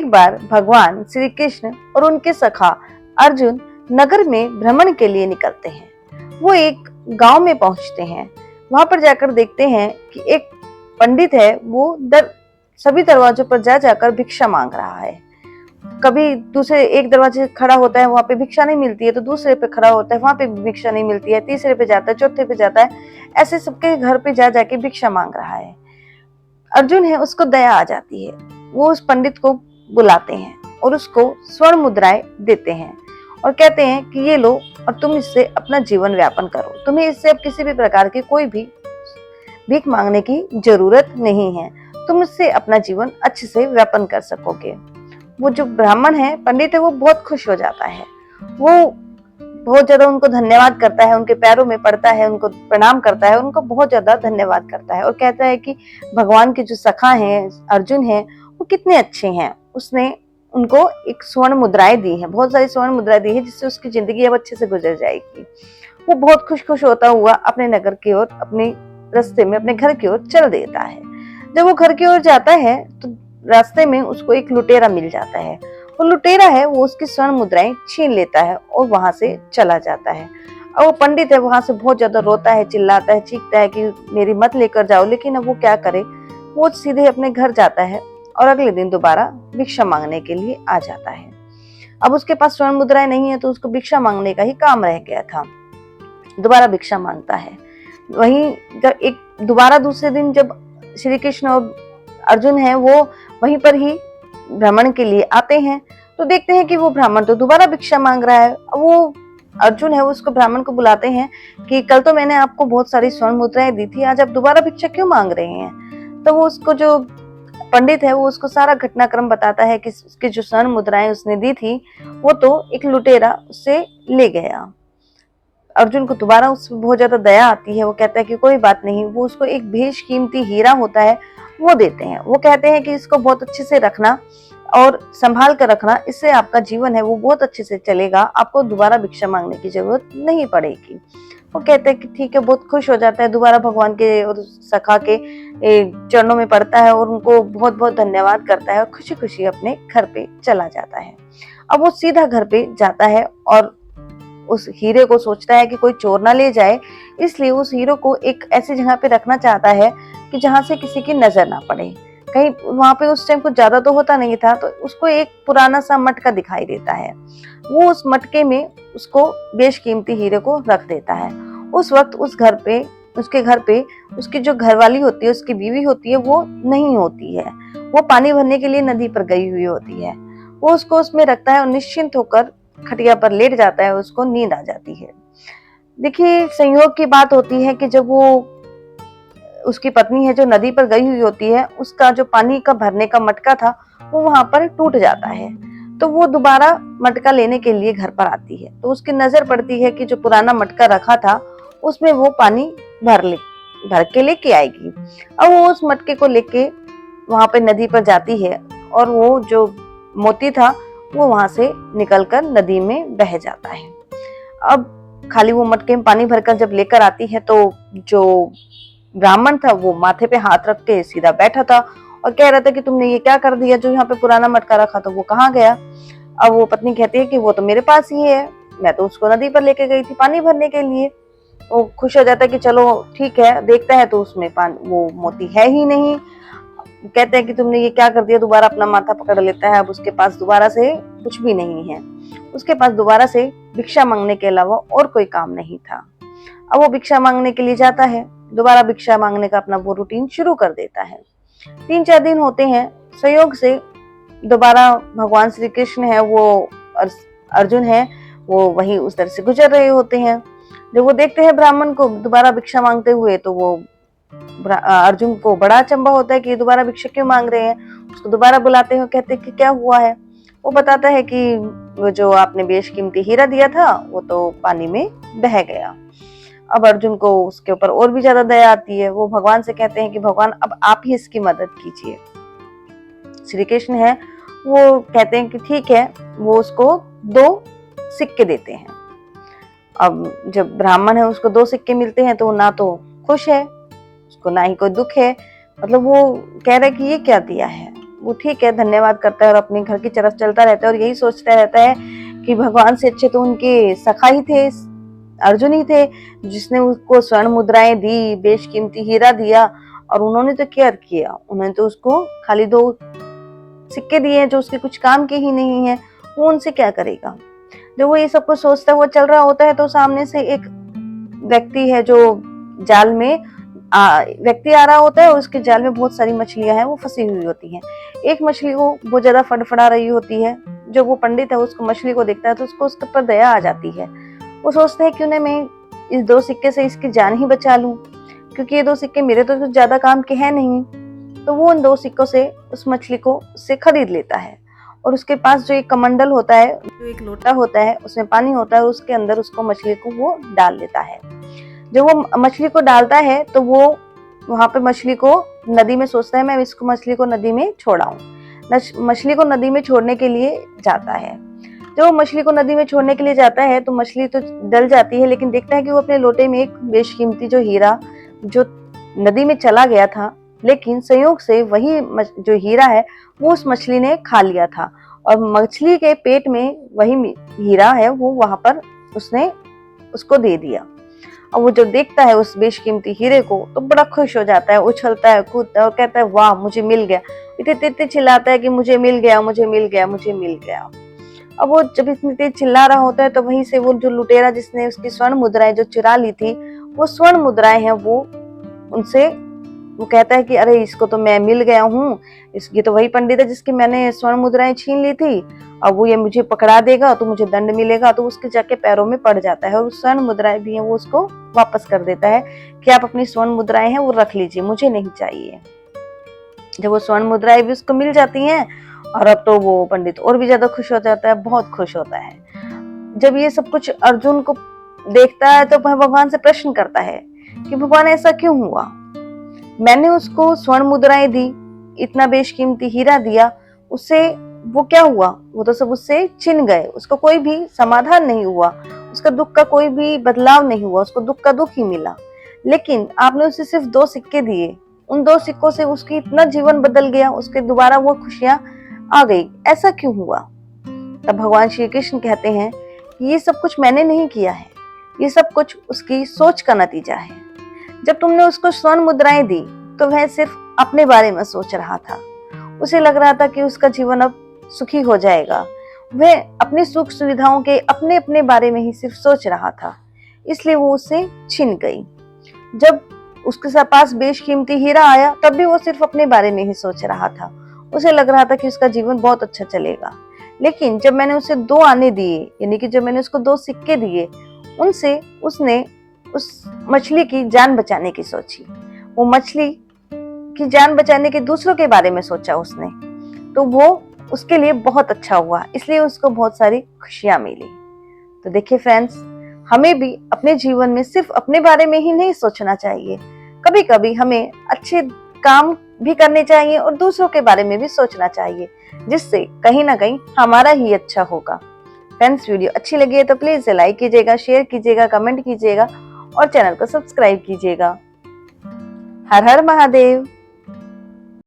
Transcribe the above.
एक बार भगवान श्री कृष्ण और उनके सखा अर्जुन नगर में भ्रमण के लिए निकलते हैं। वो एक गांव में पहुंचते हैं। वहां पर जाकर देखते हैं कि एक पंडित है, वो सभी दरवाजों पर जाकर भिक्षा मांग रहा है। कभी दूसरे एक दरवाजे खड़ा होता है, वहां पे भिक्षा नहीं मिलती है, तो दूसरे पे खड़ा होता है, वहां पे भिक्षा नहीं मिलती है, तीसरे पे जाता है, चौथे पे जाता है, ऐसे सबके घर पे जाके भिक्षा मांग रहा है। अर्जुन है, उसको दया आ जाती है। वो उस पंडित को बुलाते हैं और उसको स्वर्ण मुद्राएं देते हैं और कहते हैं कि ये लो, और तुम इससे अपना जीवन व्यापन करो। तुम्हें इससे अब किसी भी प्रकार की कोई भी भीख मांगने की जरूरत नहीं है। तुम इससे अपना जीवन अच्छे से व्यापन कर सकोगे। वो जो ब्राह्मण है, पंडित है, वो बहुत खुश हो जाता है। वो बहुत ज्यादा उनको धन्यवाद करता है, उनके पैरों में पड़ता है, उनको प्रणाम करता है, उनको बहुत ज्यादा धन्यवाद करता है और कहता है कि भगवान के जो सखा हैं, अर्जुन है, वो कितने अच्छे हैं। उसने उनको एक स्वर्ण मुद्राएं दी है, बहुत सारी स्वर्ण मुद्राएं दी है, जिससे उसकी जिंदगी अब अच्छे से गुजर जाएगी। वो बहुत खुश होता हुआ अपने नगर की ओर, अपने रास्ते में अपने घर की ओर चल देता है। जब वो घर की ओर जाता है तो रास्ते में उसको एक लुटेरा मिल जाता है। वो लुटेरा है, वो उसकी स्वर्ण मुद्राएं छीन लेता है और वहां से चला जाता है। और वो पंडित है, वहां से बहुत ज्यादा रोता है, चिल्लाता है, चीखता है कि मेरी मत लेकर जाओ। लेकिन अब वो क्या करे, वो सीधे अपने घर जाता है और अगले दिन दोबारा भिक्षा मांगने के लिए आ जाता है। अब उसके पास स्वर्ण मुद्राएं नहीं है, तो उसको भिक्षा मांगने का ही काम रह गया था। दोबारा भिक्षा मांगता है। वहीं जब एक दोबारा दूसरे दिन जब श्री कृष्ण और अर्जुन है, वो वहीं पर ही भ्रमण के लिए आते हैं, तो देखते हैं कि वो ब्राह्मण तो दोबारा भिक्षा मांग रहा है। अब वो अर्जुन है, वो उसको ब्राह्मण को बुलाते हैं कि कल तो मैंने आपको बहुत सारी स्वर्ण मुद्राएं दी थी, आज आप दोबारा भिक्षा क्यों मांग रहे हैं। तो वो उसको जो पंडित है, वो उसको सारा घटनाक्रम बताता है कि उसकी जो स्वर्ण मुद्राएं उसने दी थी, वो तो एक लुटेरा उससे ले गया। अर्जुन को दोबारा उसमें बहुत ज्यादा दया आती है। वो कहता है कि कोई बात नहीं। वो उसको एक बेशकीमती हीरा होता है, वो देते हैं। वो कहते हैं कि इसको बहुत अच्छे से रखना और संभाल कर रखना, इससे आपका जीवन है वो बहुत अच्छे से चलेगा, आपको दोबारा भिक्षा मांगने की जरूरत नहीं पड़ेगी। वो कहते हैं कि ठीक है, बहुत खुश हो जाता है, दोबारा भगवान के और सखा के चरणों में पड़ता है और उनको बहुत बहुत धन्यवाद करता है और खुशी खुशी अपने घर पे चला जाता है। अब वो सीधा घर पे जाता है और उस हीरे को सोचता है कि कोई चोर ना ले जाए, इसलिए उस हीरो को एक ऐसी जगह पे रखना चाहता है कि जहां से किसी की नजर ना पड़े। कहीं वहां पे उस टाइम कुछ ज्यादा तो होता नहीं था, तो उसको एक पुराना सा मटका दिखाई देता है। वो उस मटके में उसको बेशकीमती हीरे को रख देता है। उस वक्त उसके घर पे उसकी जो घरवाली होती है, उसकी बीवी होती है, वो नहीं होती है। वो पानी भरने के लिए नदी पर गई हुई होती है। वो उसको उसमें रखता है और निश्चिंत होकर खटिया पर लेट जाता है, उसको नींद आ जाती है। देखिए, संयोग की बात होती है कि जब वो उसकी पत्नी है जो नदी पर गई हुई होती है, उसका जो पानी का भरने का मटका था वो वहां पर टूट जाता है। तो वो दोबारा मटका लेने के लिए घर पर आती है, तो उसकी नजर पड़ती है कि जो पुराना मटका रखा था उसमें वो पानी भर के लेके आएगी। अब वो उस मटके को लेके वहां पे नदी पर जाती है और वो जो मोती था वो वहां से निकलकर नदी में बह जाता है। अब खाली वो मटके में पानी भरकर जब लेकर आती है, तो जो ब्राह्मण था वो माथे पे हाथ रख के सीधा बैठा था और कह रहा था कि तुमने ये क्या कर दिया, जो यहाँ पे पुराना मटका रखा था वो कहाँ गया। अब वो पत्नी कहती है कि वो तो मेरे पास ही है, मैं तो उसको नदी पर लेके गई थी पानी भरने के लिए। वो खुश हो जाता है कि चलो ठीक है, देखता है, तो उसमें वो मोती है ही नहीं। कहते हैं कि तुमने ये क्या कर दिया, दोबारा अपना माथा पकड़ लेता है। अब उसके पास दोबारा से कुछ भी नहीं है, उसके पास दोबारा से भिक्षा मांगने के अलावा और कोई काम नहीं था। अब वो भिक्षा मांगने के लिए जाता है, दोबारा भिक्षा मांगने का अपना वो रूटीन शुरू कर देता है। 3-4 दिन होते हैं, संयोग से दोबारा भगवान श्री कृष्ण है, वो अर्जुन है, वो वही उस तरह से गुजर रहे होते हैं। जब वो देखते हैं ब्राह्मण को दोबारा भिक्षा मांगते हुए, तो वो अर्जुन को बड़ा अचंभा होता है कि दोबारा भिक्षा क्यों मांग रहे हैं। उसको दोबारा बुलाते हैं, कहते हैं कि क्या हुआ है। वो बताता है कि वो जो आपने बेशकीमती हीरा दिया था वो तो पानी में बह गया। अब अर्जुन को उसके ऊपर और भी ज्यादा दया आती है। वो भगवान से कहते हैं कि भगवान अब आप ही इसकी मदद कीजिए। श्री कृष्ण है, वो कहते हैं कि ठीक है। वो उसको 2 सिक्के देते हैं। अब जब ब्राह्मण है उसको 2 सिक्के मिलते हैं, तो ना तो खुश है, उसको ना ही कोई दुख है। मतलब वो कह रहा है कि ये क्या दिया है। वो ठीक है धन्यवाद करता है और अपने घर की तरफ चलता रहता है और यही सोचता रहता है कि भगवान से अच्छे तो उनके सखा ही थे, अर्जुन ही थे, जिसने उसको स्वर्ण मुद्राएं दी, बेशकीमती हीरा दिया, और उन्होंने तो केयर किया, उन्होंने तो उसको खाली 2 सिक्के दिए हैं जो उसके कुछ काम के ही नहीं है, वो उनसे क्या करेगा। जब वो ये सब कुछ सोचता हुआ चल रहा होता है तो सामने से एक व्यक्ति है जो जाल में व्यक्ति आ रहा होता है और उसके जाल में बहुत सारी मछलियां हैं, वो फंसी हुई होती हैं। एक मछली को बहुत ज्यादा फड़फड़ा रही होती है। जब वो पंडित है उसको मछली को देखता है तो उसको उसके ऊपर दया आ जाती है। वो सोचते हैं क्यों ना मैं इस 2 सिक्के से इसकी जान ही बचा लूं, क्योंकि ये 2 सिक्के मेरे तो कुछ ज्यादा काम के हैं नहीं। तो वो उन 2 सिक्कों से उस मछली को उससे खरीद लेता है और उसके पास जो एक कमंडल होता है, जो एक लोटा होता है, उसमें पानी होता है और उसके अंदर उसको मछली को वो डाल लेता है। जब वो मछली को डालता है तो वो वहां पे मछली को नदी में सोचता है मैं इसको मछली को नदी में छोड़ाऊं। मछली को नदी में छोड़ने के लिए जाता है। जब वो मछली को नदी में छोड़ने के लिए जाता है तो मछली तो डल जाती है, लेकिन देखता है कि वो अपने लोटे में एक बेशकीमती जो हीरा जो नदी में चला गया था, लेकिन संयोग से वही जो हीरा है वो उस मछली ने खा लिया था और मछली के पेट में वही हीरा है वो वहां पर उसने उसको दे दिया। और वो जब देखता है उस बेशकीमती हीरे को तो बड़ा खुश हो जाता है, उछलता है, कूदता है और कहता है वाह मुझे मिल गया। इतने चिल्लाता है कि मुझे मिल गया, मुझे मिल गया, मुझे मिल गया। अब वो जब इतनी तेज चिल्ला रहा होता है तो वहीं से वो जो लुटेरा जिसने उसकी स्वर्ण मुद्राएं जो चुरा ली थी, वो स्वर्ण मुद्राएं हैं वो उनसे वो कहता है कि अरे इसको तो मैं मिल गया हूँ, ये तो वही पंडित है जिसकी मैंने स्वर्ण मुद्राएं छीन ली थी, अब वो ये मुझे पकड़ा देगा तो मुझे दंड मिलेगा। तो उसके जाके पैरों में पड़ जाता है और स्वर्ण मुद्राएं भी हैं वो उसको वापस कर देता है कि आप अपनी स्वर्ण मुद्राएं हैं वो रख लीजिए, मुझे नहीं चाहिए। जब वो स्वर्ण मुद्राएं भी उसको मिल जाती हैं और अब तो वो पंडित और भी ज्यादा खुश हो जाता है, बहुत खुश होता है। जब ये सब कुछ अर्जुन को देखता है तो भगवान से प्रश्न करता है कि भगवान ऐसा क्यों हुआ, मैंने उसको स्वर्ण मुद्राएं दी, इतना बेशकीमती हीरा दिया, उससे वो क्या हुआ, वो तो सब उससे छिन गए, उसको कोई भी समाधान नहीं हुआ, उसका दुख का कोई भी बदलाव नहीं हुआ, उसको दुख का दुख ही मिला। लेकिन आपने उसे सिर्फ 2 सिक्के दिए, उन 2 सिक्कों से उसकी इतना जीवन बदल गया, उसके दोबारा वो खुशियां आ गई, ऐसा क्यों हुआ। तब भगवान श्री कृष्ण कहते हैं कि ये सब कुछ मैंने नहीं किया है, ये सब कुछ उसकी सोच का नतीजा है। जब तुमने उसको स्वर्ण मुद्राएं दी तो वह सिर्फ अपने बारे में सोच रहा था, उसे लग रहा था कि उसका जीवन अब सुखी हो जाएगा, वह अपनी सुख सुविधाओं के अपने अपने बारे में ही सिर्फ सोच रहा था, इसलिए वो उससे छिन गई। जब उसके पास बेशकीमती हीरा आया तब भी वो सिर्फ अपने बारे में ही सोच रहा था, उसे लग रहा था कि उसका जीवन बहुत अच्छा चलेगा। लेकिन जब मैंने उसे 2 आने दिए, यानी कि जब मैंने उसको 2 सिक्के दिए, उनसे उसने उस मछली की जान बचाने की सोची, वो मछली की जान बचाने के दूसरों के बारे में सोचा उसने, तो वो उसके लिए बहुत अच्छा हुआ, इसलिए उसको बहुत सारी खुशियां मिली। तो देखिए फ्रेंड्स, हमें भी अपने जीवन में सिर्फ अपने बारे में ही नहीं सोचना चाहिए, कभी कभी हमें अच्छे काम भी करने चाहिए और दूसरों के बारे में भी सोचना चाहिए, जिससे कहीं ना कहीं हमारा ही अच्छा होगा। फ्रेंड्स, वीडियो अच्छी लगी है तो प्लीज लाइक कीजिएगा, शेयर कीजिएगा, कमेंट कीजिएगा और चैनल को सब्सक्राइब कीजिएगा। हर हर महादेव।